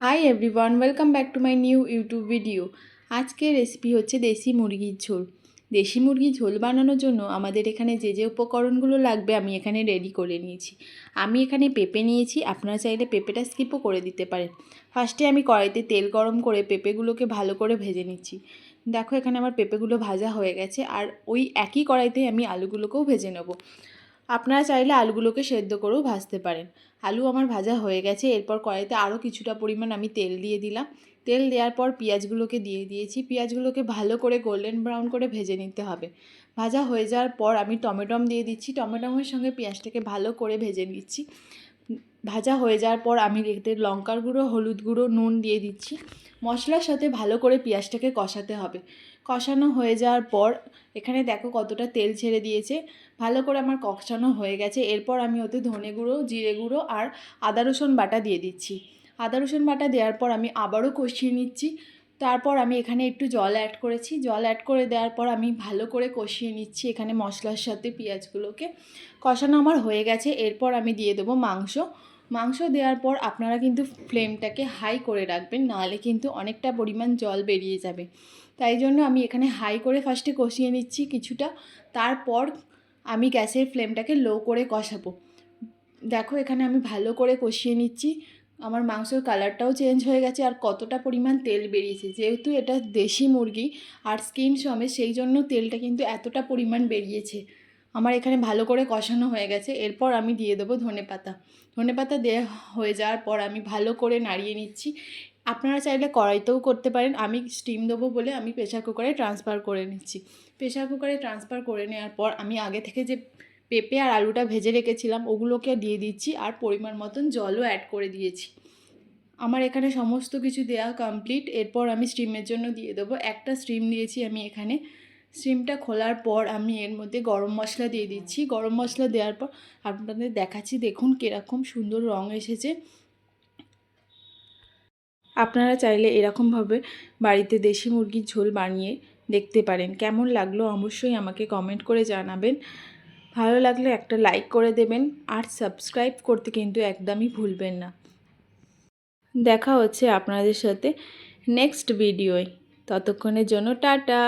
Hi everyone, welcome back to my new YouTube video. আজকের recipe হচ্ছে দেশি মুরগির ঝোল। দেশি মুরগির ঝোল বানানোর জন্য আমাদের এখানে যে উপকরণগুলো লাগবে আমি এখানে রেডি করে নিয়েছি। আমি এখানে পেঁপে নিয়েছি, আপনারা চাইলে পেঁপেটা স্কিপও করে দিতে পারেন। ফার্স্টে আমি কড়াইতে তেল গরম করে পেঁপেগুলোকে ভালো করে ভেজে নিচ্ছি। দেখো এখানে আমার পেঁপেগুলো ভাজা হয়ে গেছে, আর ওই একই কড়াইতে আমি আলুগুলোকেও ভেজে নেব। আপনারা চাইলে আলুগুলোকে সেদ্ধ করেও ভাজতে পারেন। আলু আমার ভাজা হয়ে গেছে। এরপর কড়াইতে আরও কিছুটা পরিমাণ আমি তেল দিয়ে দিলাম। তেল দেওয়ার পর পেঁয়াজগুলোকে দিয়ে দিয়েছি। পেঁয়াজগুলোকে ভালো করে গোল্ডেন ব্রাউন করে ভেজে নিতে হবে। ভাজা হয়ে যাওয়ার পর আমি টমেটম দিয়ে দিচ্ছি। টমেটমের সঙ্গে পেঁয়াজটাকে ভালো করে ভেজে নিচ্ছি। ভাজা হয়ে যাওয়ার পর আমি এতে লঙ্কার গুঁড়ো, হলুদ গুঁড়ো, নুন দিয়ে দিচ্ছি। মশলার সাথে ভালো করে পেঁয়াজটাকে কষাতে হবে। কষানো হয়ে যাওয়ার পর এখানে দেখো কতটা তেল ছেড়ে দিয়েছে। ভালো করে আমার কষানো হয়ে গেছে। এরপর আমি ওতে ধনে গুঁড়ো, জিরে গুঁড়ো আর আদা রসুন বাটা দিয়ে দিচ্ছি। আদা রসুন বাটা দেওয়ার পর আমি আবারও কষিয়ে নিচ্ছি। তারপর আমি এখানে একটু জল অ্যাড করেছি। জল অ্যাড করে দেওয়ার পর আমি ভালো করে কষিয়ে নিচ্ছি এখানে মশলার সাথে পেঁয়াজগুলোকে। কষানো আমার হয়ে গেছে। এরপর আমি দিয়ে দেবো মাংস। মাংস দেওয়ার পর আপনারা কিন্তু ফ্লেমটাকে হাই করে রাখবেন, নাহলে কিন্তু অনেকটা পরিমাণ জল বেরিয়ে যাবে। তাই জন্য আমি এখানে হাই করে ফার্স্টে কষিয়ে নিচ্ছি কিছুটা। তারপর আমি গ্যাসের ফ্লেমটাকে লো করে কষাবো। দেখো এখানে আমি ভালো করে কষিয়ে নিচ্ছি। আমার মাংসের কালারটাও চেঞ্জ হয়ে গেছে, আর কতটা পরিমাণ তেল বেরিয়েছে। যেহেতু এটা দেশি মুরগি আর স্কিন সমেত, সেই জন্য তেলটা কিন্তু এতটা পরিমাণ বেরিয়েছে। আমার এখানে ভালো করে কষানো হয়ে গেছে। এরপর আমি দিয়ে দেবো ধনেপাতা। ধনেপাতা দেওয়া হয়ে যাওয়ার পর আমি ভালো করে নাড়িয়ে নিচ্ছি। আপনারা চাইলে কড়াইতেও করতে পারেন। আমি স্টিম দেবো বলে আমি প্রেশার কুকারে ট্রান্সফার করে নিচ্ছি। প্রেশার কুকারে ট্রান্সফার করে নেওয়ার পর আমি আগে থেকে যে পেঁপে আর আলুটা ভেজে রেখেছিলাম ওগুলোকে দিয়ে দিচ্ছি, আর পরিমাণ মতন জলও অ্যাড করে দিয়েছি। আমার এখানে সমস্ত কিছু দেওয়া কমপ্লিট। এরপর আমি স্টিমের জন্য দিয়ে দেবো। একটা স্টিম দিয়েছি আমি এখানে। স্টিমটা খোলার পর আমি এর মধ্যে গরম মশলা দিয়ে দিচ্ছি। গরম মশলা দেওয়ার পর আপনাদের দেখাচ্ছি, দেখুন কীরকম সুন্দর রং এসেছে। আপনারা চাইলে এরকমভাবে বাড়িতে দেশি মুরগির ঝোল বানিয়ে দেখতে পারেন। কেমন লাগলো অবশ্যই আমাকে কমেন্ট করে জানাবেন। ভালো লাগলে একটা লাইক করে দেবেন, আর সাবস্ক্রাইব করতে কিন্তু একদমই ভুলবেন না। দেখা হচ্ছে আপনাদের সাথে নেক্সট ভিডিওয়। ততক্ষণের জন্য টাটা।